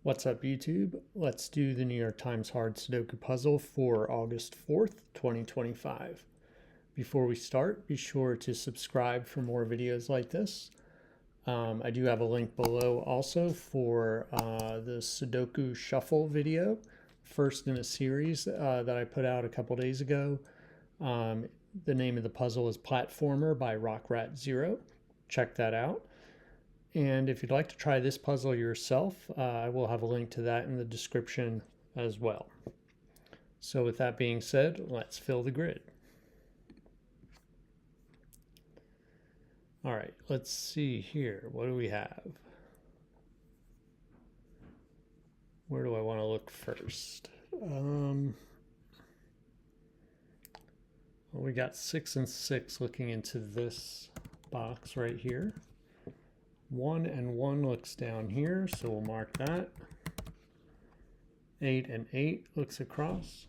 What's up, YouTube? Let's do the New York Times Hard Sudoku puzzle for August 4th, 2025. Before we start, be sure to subscribe for more videos like this. I do have a link below also for the Sudoku Shuffle video, first in a series that I put out a couple days ago. The name of the puzzle is Platformer by Rockrat Zero. Check that out. And if you'd like to try this puzzle yourself, I will have a link to that in the description as well. So with that being said, let's fill the grid. All right, let's see here. What do we have? Where do I want to look first? Well, we got 6 and 6 looking into this box right here. 1 and 1 looks down here, so we'll mark that. 8 and 8 looks across.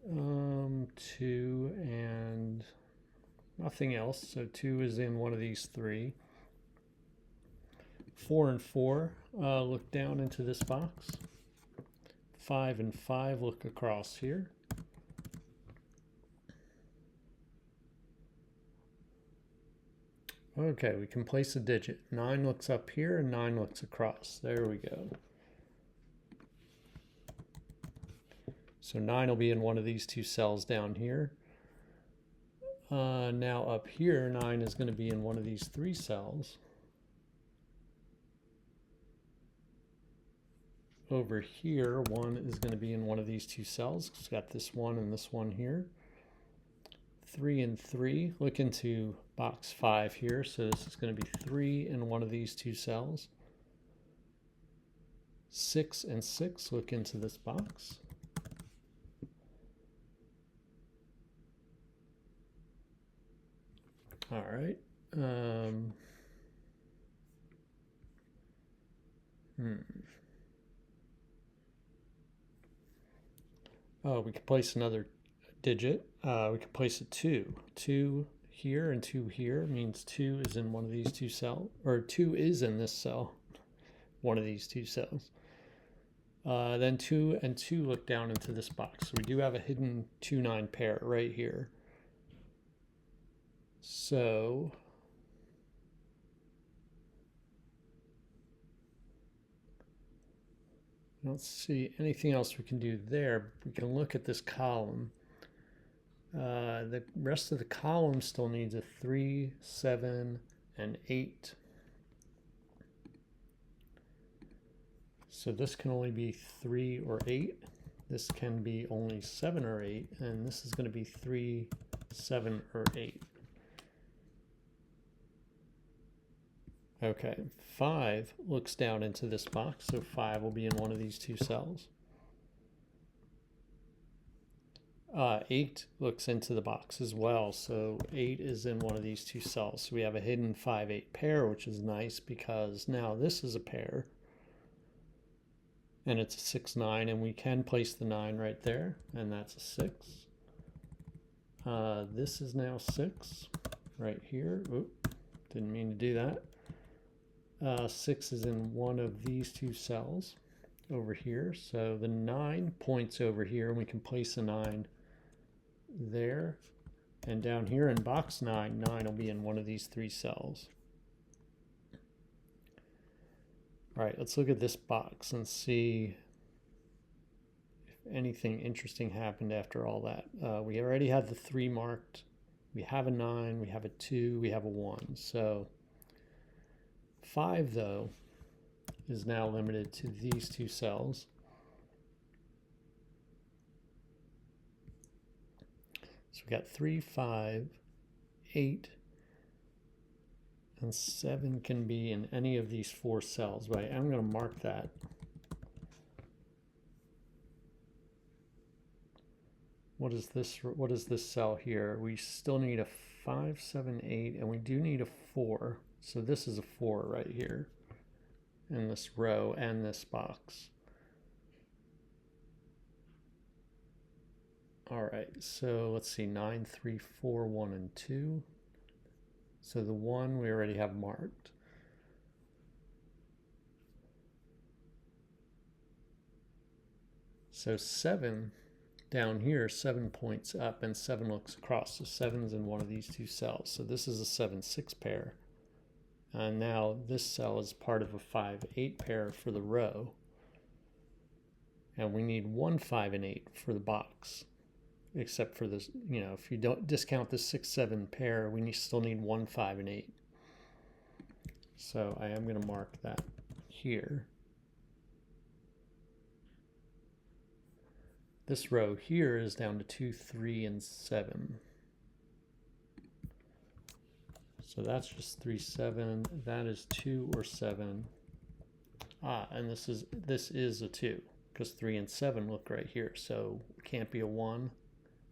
2 and nothing else, so 2 is in one of these three. 4 and 4 look down into this box. 5 and 5 look across here. Okay, we can place a digit. 9 looks up here and 9 looks across. There we go. So 9 will be in one of these two cells down here. Now up here, 9 is going to be in one of these three cells. Over here, 1 is going to be in one of these two cells. It's got this one and this one here. 3 and 3 look into box 5 here, so this is going to be 3 in one of these two cells. 6 and 6 look into this box. All right. Oh, we could place another digit. We could place a 2. 2 here and 2 here means 2 is in one of these two cells, or 2 is in this cell, one of these two cells. Then 2 and 2 look down into this box. So we do have a hidden 2-9 pair right here. So I don't see anything else we can do there. We can look at this column. The rest of the column still needs a 3, 7, and 8. So this can only be 3 or 8. This can be only 7 or 8. And this is going to be 3, 7, or 8. Okay, 5 looks down into this box, so 5 will be in one of these two cells. 8 looks into the box as well, so 8 is in one of these two cells. So we have a hidden 5-8 pair, which is nice because now this is a pair. And it's a 6-9, and we can place the 9 right there, and that's a 6. This is now 6 right here. Oop, didn't mean to do that. 6 is in one of these two cells over here. So the 9 points over here, and we can place a 9 there. And down here in box 9, 9 will be in one of these three cells. All right, let's look at this box and see if anything interesting happened after all that. We already had the 3 marked. We have a 9, we have a 2, we have a 1. So 5, though, is now limited to these two cells. So we got 3, 5, 8, and 7 can be in any of these 4 cells, but I'm going to mark that. What is this cell here? We still need a 5, 7, 8, and we do need a 4. So this is a 4 right here in this row and this box. All right, so let's see, 9, 3, 4, 1, and 2. So the 1 we already have marked. So 7 down here, 7 points up and 7 looks across. So 7 is in one of these two cells. So this is a 7-6 pair. And now this cell is part of a 5-8 pair for the row. And we need 1 5 and 8 for the box. Except for this, you know, if you don't discount the 6-7 pair, we still need 1 5 and 8. So I am going to mark that here. This row here is down to 2, 3, and 7. So that's just 3, 7. That is 2 or 7. And this is a 2 because 3 and 7 look right here. So it can't be a 1.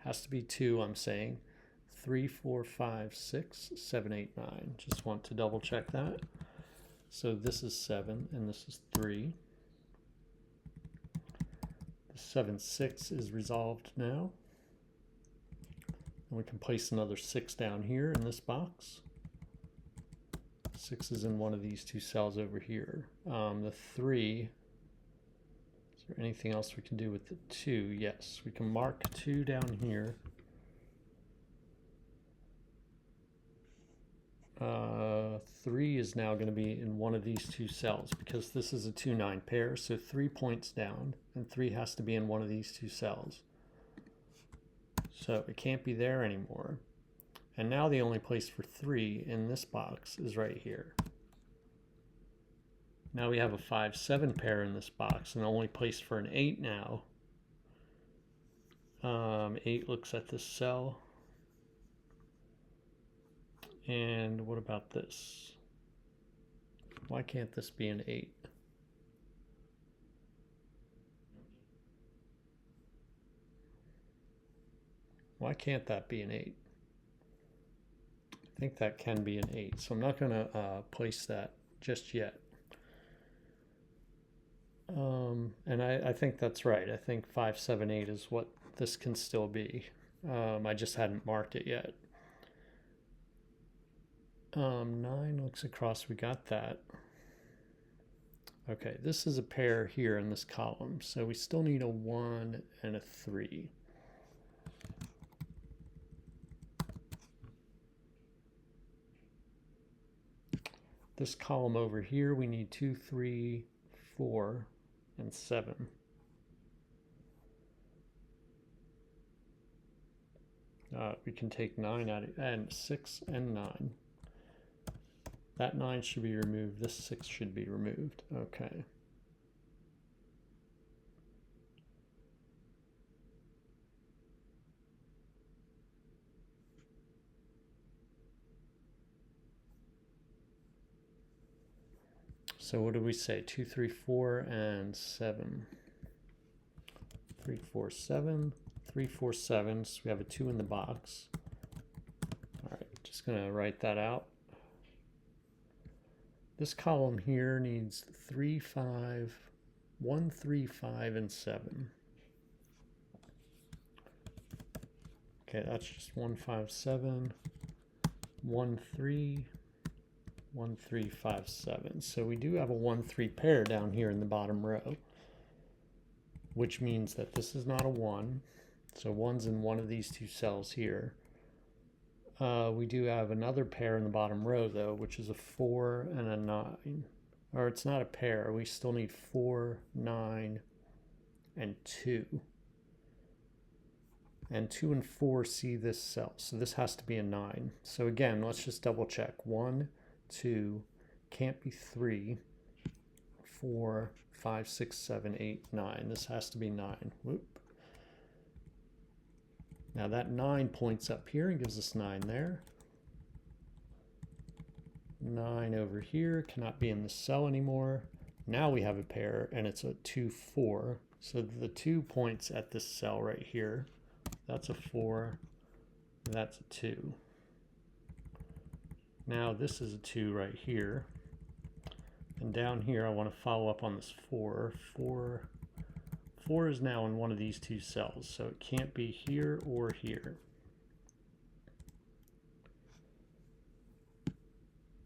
Has to be 2, I'm saying. 3, 4, 5, 6, 7, 8, 9. Just want to double check that. So this is 7 and this is 3. The 7, 6 is resolved now. And we can place another 6 down here in this box. 6 is in one of these two cells over here. The 3, is there anything else we can do with the 2? Yes, we can mark 2 down here. 3 is now going to be in one of these two cells because this is a 2-9 pair, so 3 points down, and 3 has to be in one of these two cells. So it can't be there anymore. And now the only place for 3 in this box is right here. Now we have a 5-7 pair in this box, and the only place for an 8 now. 8 looks at this cell. And what about this? Why can't this be an 8? Why can't that be an 8? I think that can be an 8, so I'm not going to place that just yet. And I think that's right. I think 5, 7, 8 is what this can still be. I just hadn't marked it yet. 9 looks across, we got that. Okay, this is a pair here in this column, so we still need a 1 and a 3. This column over here, we need 2, 3, 4, and 7. We can take 9 out of, and 6 and 9. That 9 should be removed. This 6 should be removed. Okay. So what do we say? 2, 3, 4, and 7. 3, 4, 7. 3, 4, 7. So we have a 2 in the box. All right, just going to write that out. This column here needs 3, 5, 1, 3, 5, and 7. Okay, that's just 1, 5, 7, 1, 3, 1, 3, 5, 7. So we do have a 1, 3 pair down here in the bottom row, which means that this is not a 1. So 1's in one of these two cells here. We do have another pair in the bottom row, though, which is a 4 and a 9. Or it's not a pair. We still need 4, 9, and 2. And 2 and 4 see this cell. So this has to be a 9. So again, let's just double check. 1, 2, can't be 3, 4, 5, 6, 7, 8, 9. This has to be 9. Whoop. Now that 9 points up here and gives us 9 there. 9 over here cannot be in the cell anymore. Now we have a pair and it's a 2, 4. So the 2 points at this cell right here. That's a 4. That's a 2. Now this is a 2 right here. And down here I want to follow up on this 4. 4 is now in one of these two cells, so it can't be here or here.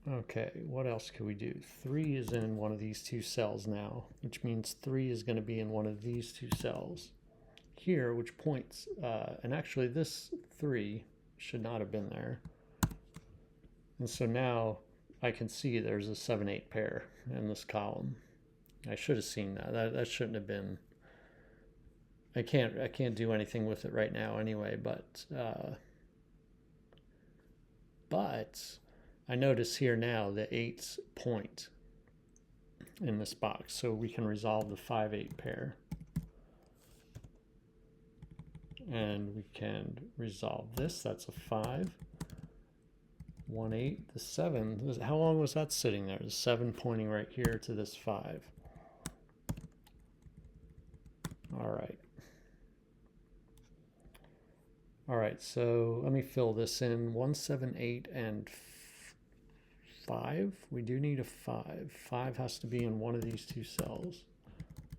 Okay, what else can we do? 3 is in one of these two cells now, which means 3 is going to be in one of these two cells. here, which points, and actually this 3 should not have been there. And so now I can see there's a 7-8 pair in this column. I should have seen that. That shouldn't have been. I can't do anything with it right now anyway, but I notice here now the 8's point in this box, so we can resolve the 5-8 pair. And we can resolve this. That's a 5. 1-8. The 7. How long was that sitting there? The 7 pointing right here to this 5. All right. All right, so let me fill this in. 1, 7, 8, and 5. We do need a 5. 5 has to be in one of these two cells,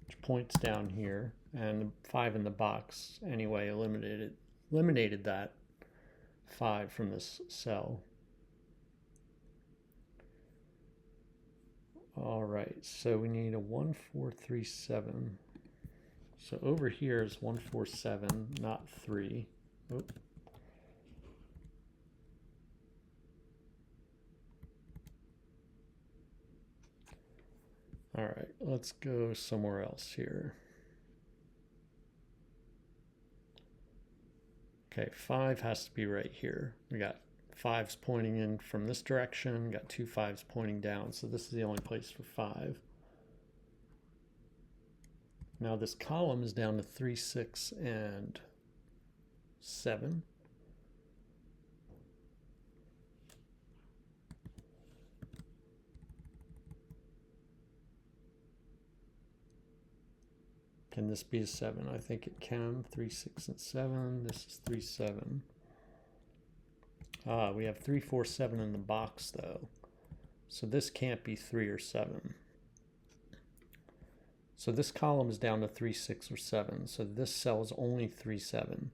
which points down here, and 5 in the box anyway eliminated that 5 from this cell. All right, so we need a 1, 4, 3, 7. So over here is 1, 4, 7, not 3. Oh. All right, let's go somewhere else here. Okay, 5 has to be right here. We got 5's pointing in from this direction, got 2 5's pointing down, so this is the only place for 5. Now this column is down to 3, 6, and 7. Can this be a 7? I think it can. 3, 6, and 7. This is 3, 7. We have 3, 4, 7 in the box though. So this can't be 3 or 7. So this column is down to 3, 6, or 7. So this cell is only 3, 7.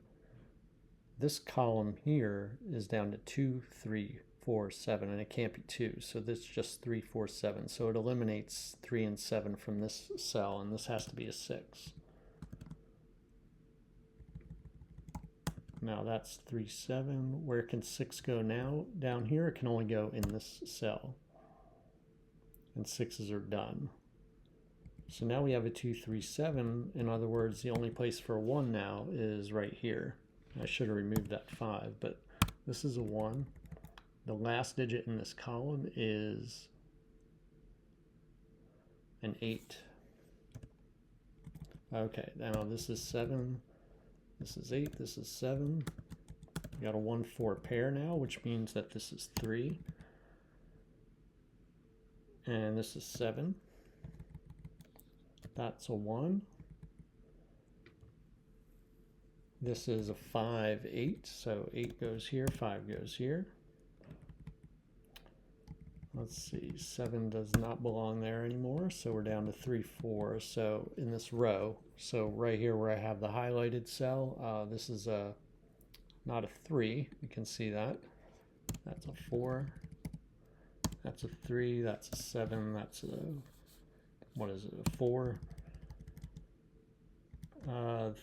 This column here is down to 2, 3, 4, 7, and it can't be 2. So this is just 3, 4, 7. So it eliminates 3 and 7 from this cell, and this has to be a 6. Now that's 3, 7. Where can 6 go now? Down here, it can only go in this cell. And 6's are done. So now we have a 2, 3, 7. In other words, the only place for a 1 now is right here. I should have removed that 5, but this is a 1. The last digit in this column is an 8. Okay, now this is 7. This is 8. This is 7. We got a 1, 4 pair now, which means that this is 3. And this is 7. That's a 1. This is a 5, 8. So 8 goes here, 5 goes here. Let's see, 7 does not belong there anymore, so we're down to 3, 4. So in this row, so right here where I have the highlighted cell, this is not a 3. You can see that. That's a 4. That's a 3. That's a 7. That's a, what is it, a 4.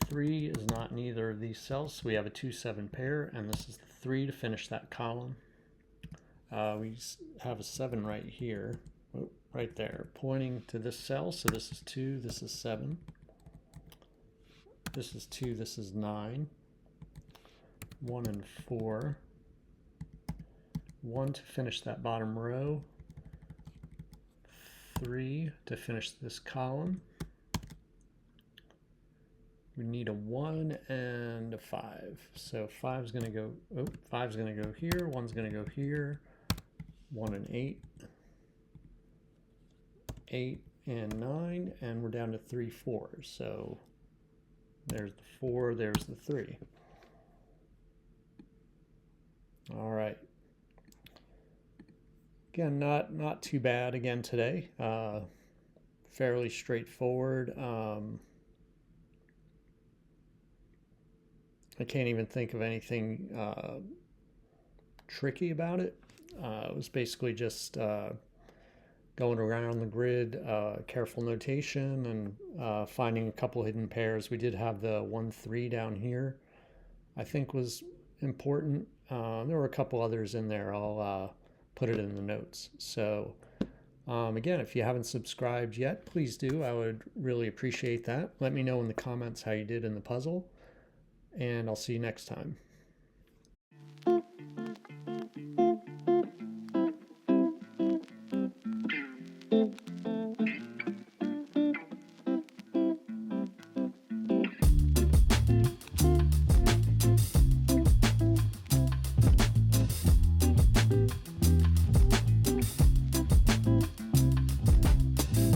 3 is not in either of these cells, so we have a 2, 7 pair, and this is the 3 to finish that column. We have a 7 right here, right there, pointing to this cell. So this is 2, this is 7. This is 2, this is 9. 1 and 4. 1 to finish that bottom row. 3 to finish this column. We need a 1 and a 5. So 5's going to go, 5's going to go here, 1's going to go here. 1 and 8, 8 and 9, and we're down to 3, 4. So there's the 4, there's the 3. All right. Again, not too bad again today. Fairly straightforward. I can't even think of anything tricky about it. It was basically just going around the grid, careful notation, and finding a couple hidden pairs. We did have the 1-3 down here, I think was important. There were a couple others in there. I'll put it in the notes. So again, if you haven't subscribed yet, please do. I would really appreciate that. Let me know in the comments how you did in the puzzle, and I'll see you next time.